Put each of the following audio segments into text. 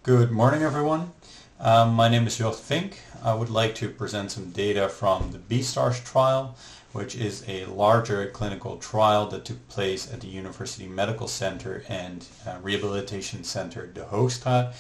Good morning, everyone. My name is Jord Vink. I would like to present some data from the B-STARS trial, which is a larger clinical trial that took place at the University Medical Center and Rehabilitation Center De Hoogstraat.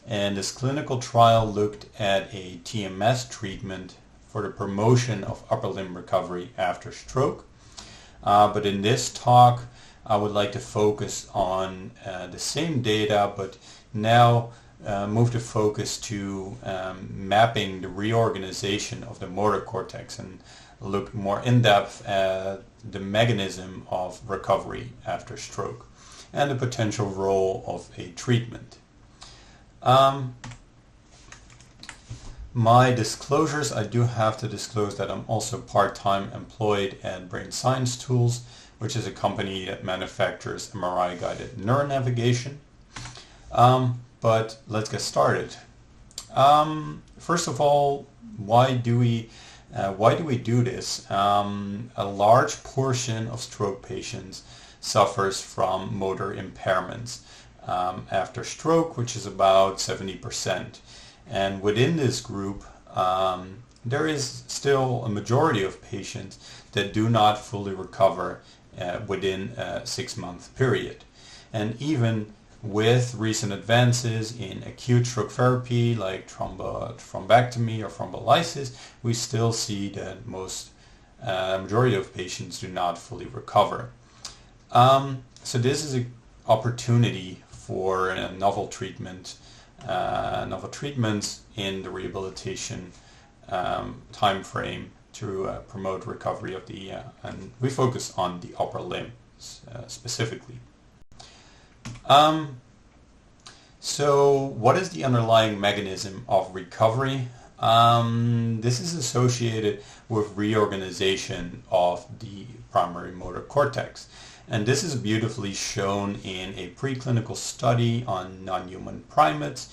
And this clinical trial looked at a TMS treatment for the promotion of upper limb recovery after stroke. But in this talk, I would like to focus on the same data, but now move the focus to mapping the reorganization of the motor cortex and look more in depth at the mechanism of recovery after stroke and the potential role of a treatment. My disclosures, I do have to disclose that I'm also part-time employed at Brain Science Tools, which is a company that manufactures MRI-guided neuronavigation. But let's get started. First of all, why do we do this? A large portion of stroke patients suffers from motor impairments after stroke, which is about 70%. And within this group, there is still a majority of patients that do not fully recover within a 6-month period. And even with recent advances in acute stroke therapy like thrombectomy or thrombolysis, we still see that majority of patients do not fully recover. So this is an opportunity for a novel treatments in the rehabilitation time frame to promote recovery of the and we focus on the upper limb specifically. So what is the underlying mechanism of recovery? This is associated with reorganization of the primary motor cortex. And this is beautifully shown in a preclinical study on non-human primates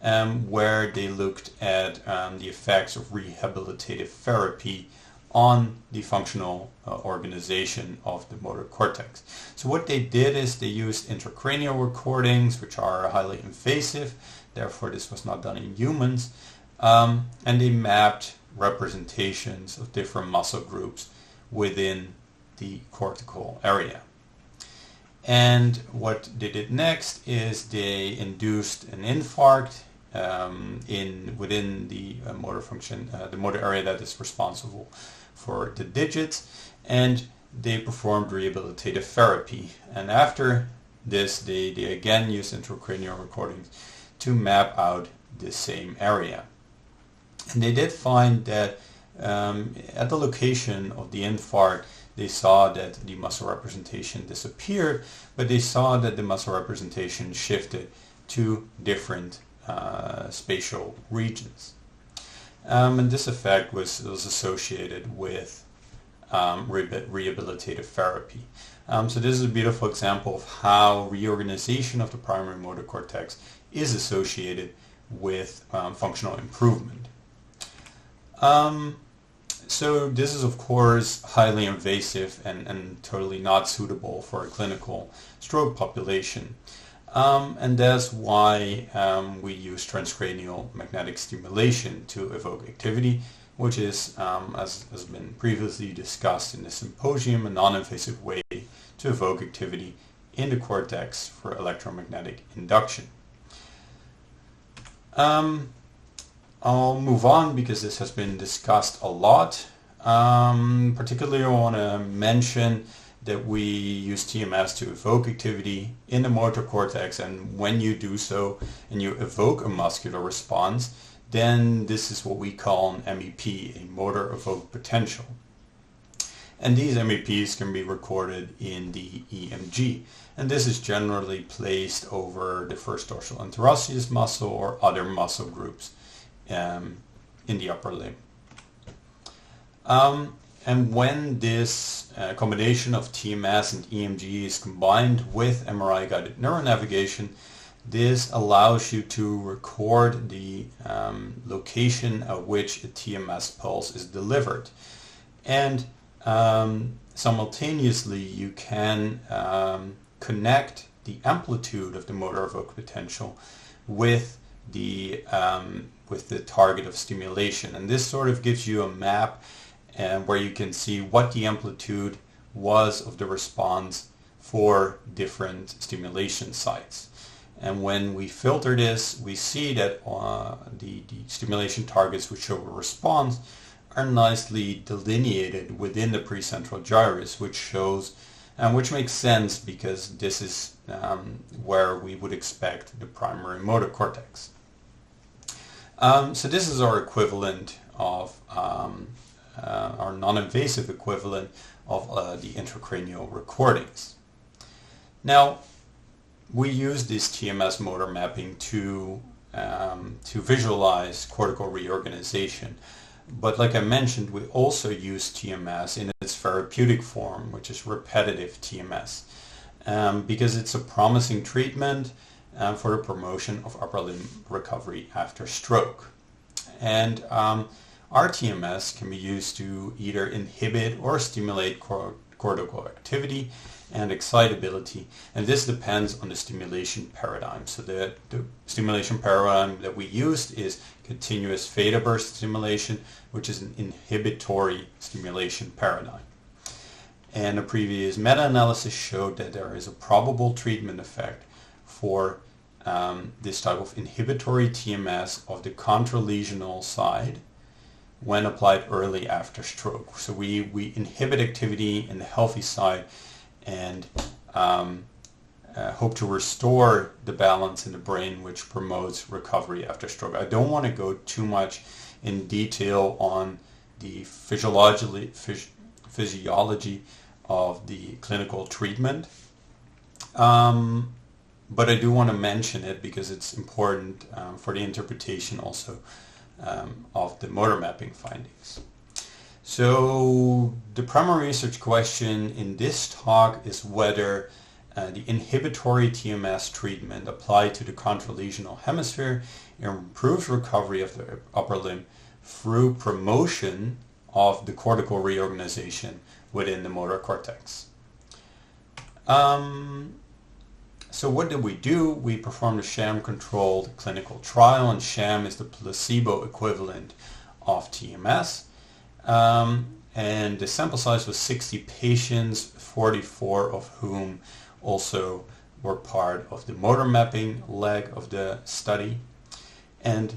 where they looked at the effects of rehabilitative therapy on the functional organization of the motor cortex. So what they did is they used intracranial recordings, which are highly invasive, therefore this was not done in humans, and they mapped representations of different muscle groups within the cortical area. And what they did next is they induced an infarct within the motor function, the motor area that is responsible for the digits, and they performed rehabilitative therapy. And after this, they again used intracranial recordings to map out the same area. And they did find that at the location of the infarct, they saw that the muscle representation disappeared, but they saw that the muscle representation shifted to different spatial regions. And this effect was associated with rehabilitative therapy. So this is a beautiful example of how reorganization of the primary motor cortex is associated with functional improvement. So this is of course highly invasive and totally not suitable for a clinical stroke population. And that's why we use transcranial magnetic stimulation to evoke activity, which is, as has been previously discussed in the Symposium, a non-invasive way to evoke activity in the cortex for electromagnetic induction. I'll move on because this has been discussed a lot. Particularly I want to mention that we use TMS to evoke activity in the motor cortex, and when you do so and you evoke a muscular response, then this is what we call an MEP, a motor evoked potential. And these MEPs can be recorded in the EMG, and this is generally placed over the first dorsal interosseous muscle or other muscle groups in the upper limb. And when this combination of TMS and EMG is combined with MRI-guided neuronavigation, this allows you to record the location at which a TMS pulse is delivered. And simultaneously you can connect the amplitude of the motor evoked potential with the target of stimulation. And this sort of gives you a map where you can see what the amplitude was of the response for different stimulation sites. And when we filter this, we see that the stimulation targets which show a response are nicely delineated within the precentral gyrus, which makes sense because this is where we would expect the primary motor cortex. So this is our equivalent of our non-invasive equivalent of the intracranial recordings. Now, we use this TMS motor mapping to visualize cortical reorganization. But like I mentioned, we also use TMS in its therapeutic form, which is repetitive TMS, because it's a promising treatment for the promotion of upper limb recovery after stroke. And rTMS can be used to either inhibit or stimulate cortical activity and excitability, and this depends on the stimulation paradigm. So the stimulation paradigm that we used is continuous theta burst stimulation, which is an inhibitory stimulation paradigm. And a previous meta-analysis showed that there is a probable treatment effect for this type of inhibitory TMS of the contralesional side when applied early after stroke. So we inhibit activity in the healthy side and hope to restore the balance in the brain, which promotes recovery after stroke. I don't want to go too much in detail on the physiology of the clinical treatment, but I do want to mention it because it's important for the interpretation also of the motor mapping findings. So the primary research question in this talk is whether the inhibitory TMS treatment applied to the contralesional hemisphere improves recovery of the upper limb through promotion of the cortical reorganization within the motor cortex. So what did we do? We performed a sham-controlled clinical trial, and sham is the placebo equivalent of TMS. And the sample size was 60 patients, 44 of whom also were part of the motor mapping leg of the study. And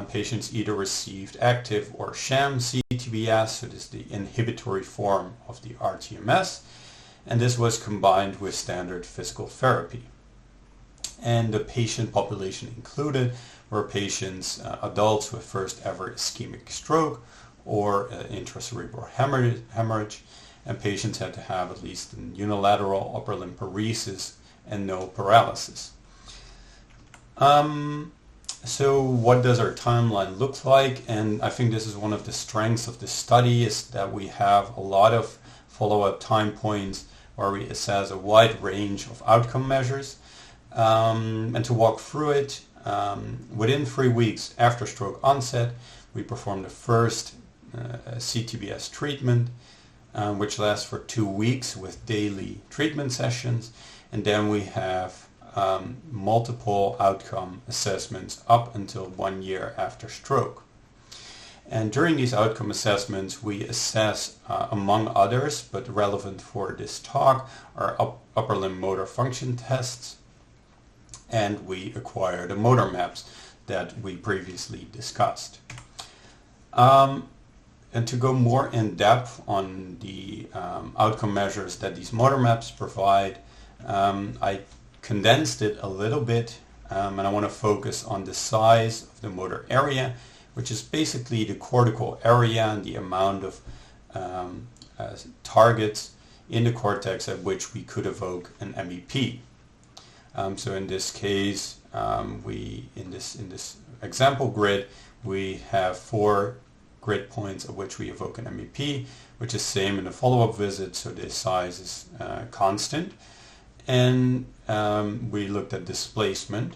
patients either received active or sham cTBS, so this is the inhibitory form of the rTMS, and this was combined with standard physical therapy. And the patient population included were patients, adults with first ever ischemic stroke or intracerebral hemorrhage, and patients had to have at least an unilateral upper limb paresis and no paralysis. So what does our timeline look like? And I think this is one of the strengths of the study, is that we have a lot of follow-up time points where we assess a wide range of outcome measures. And to walk through it, within 3 weeks after stroke onset, we performed the first cTBS treatment, which lasts for 2 weeks with daily treatment sessions, and then we have multiple outcome assessments up until 1 year after stroke. And during these outcome assessments, we assess, among others, but relevant for this talk, our upper limb motor function tests, and we acquire the motor maps that we previously discussed. And to go more in depth on the outcome measures that these motor maps provide, I condensed it a little bit, and I want to focus on the size of the motor area, which is basically the cortical area and the amount of targets in the cortex at which we could evoke an MEP. So in this case, in this example grid, we have 4 grid points at which we evoke an MEP, which is same in the follow-up visit, so the size is constant. And we looked at displacement,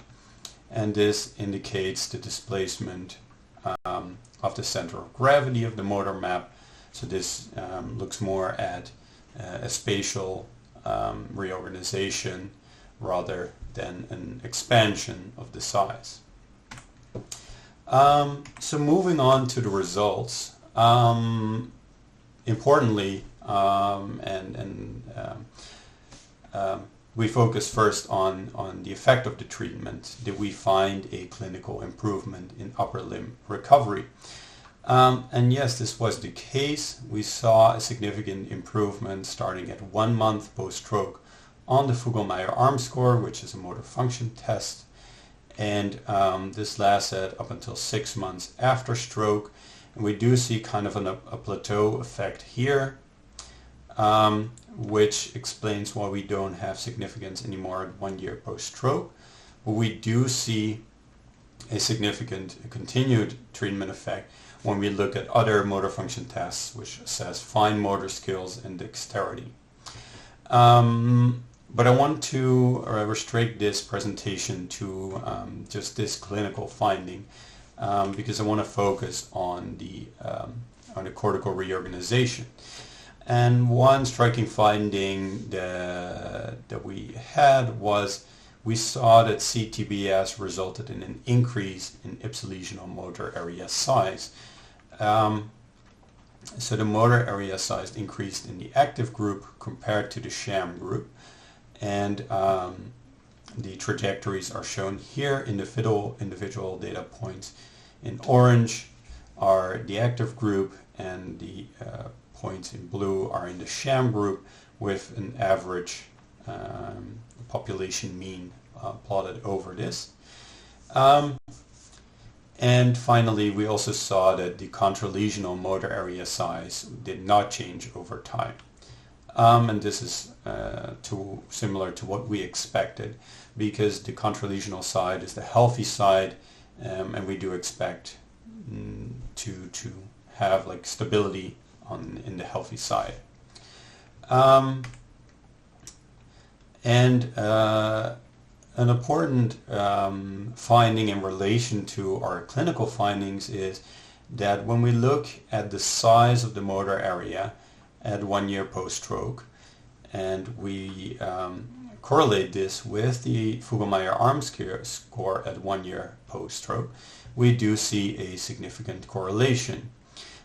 and this indicates the displacement of the center of gravity of the motor map. So this looks more at a spatial reorganization rather than an expansion of the size. So moving on to the results, importantly, we focus first on the effect of the treatment. Did we find a clinical improvement in upper limb recovery? And yes, this was the case. We saw a significant improvement starting at 1 month post-stroke on the Fugl-Meyer arm score, which is a motor function test. And this lasted up until 6 months after stroke. And we do see kind of a plateau effect here, which explains why we don't have significance anymore at 1 year post-stroke. But we do see a significant continued treatment effect when we look at other motor function tests, which assess fine motor skills and dexterity. But I want to restrict this presentation to just this clinical finding because I want to focus on the cortical reorganization. And one striking finding that we had was we saw that cTBS resulted in an increase in ipsilesional motor area size. So the motor area size increased in the active group compared to the sham group. And the trajectories are shown here. Individual data points in orange are the active group, and the points in blue are in the sham group, with an average population mean plotted over this. And finally, we also saw that the contralesional motor area size did not change over time. And this is similar to what we expected, because the contralesional side is the healthy side, and we do expect to have like stability in the healthy side. An important finding in relation to our clinical findings is that when we look at the size of the motor area at 1 year post-stroke, and we correlate this with the Fugl-Meyer arm score at 1 year post-stroke, we do see a significant correlation.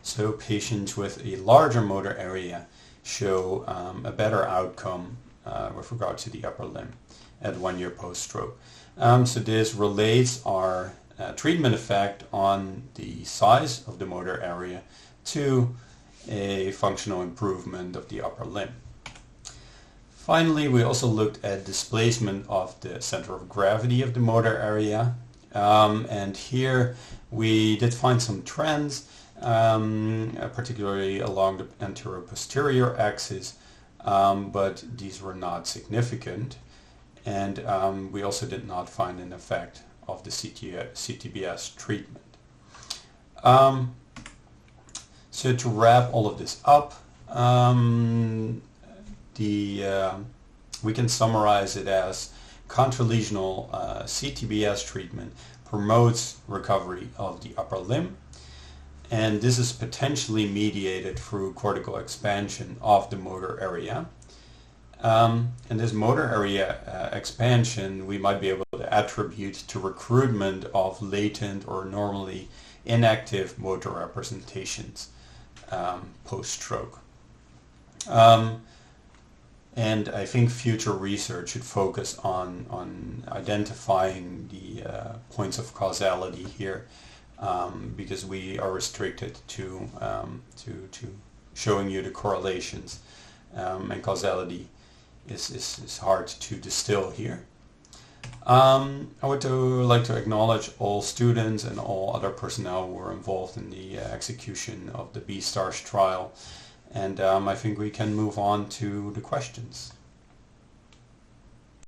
So patients with a larger motor area show a better outcome with regard to the upper limb at 1 year post-stroke. So this relates our treatment effect on the size of the motor area to a functional improvement of the upper limb. Finally, we also looked at displacement of the center of gravity of the motor area, and here we did find some trends, particularly along the anterior-posterior axis, but these were not significant, and we also did not find an effect of the cTBS treatment. So to wrap all of this up, we can summarize it as contralesional cTBS treatment promotes recovery of the upper limb, and this is potentially mediated through cortical expansion of the motor area. And this motor area expansion we might be able to attribute to recruitment of latent or normally inactive motor representations post-stroke. And I think future research should focus on identifying the points of causality here, because we are restricted to showing you the correlations, and causality is hard to distill here. I would like to acknowledge all students and all other personnel who were involved in the execution of the B-STARS trial, and I think we can move on to the questions.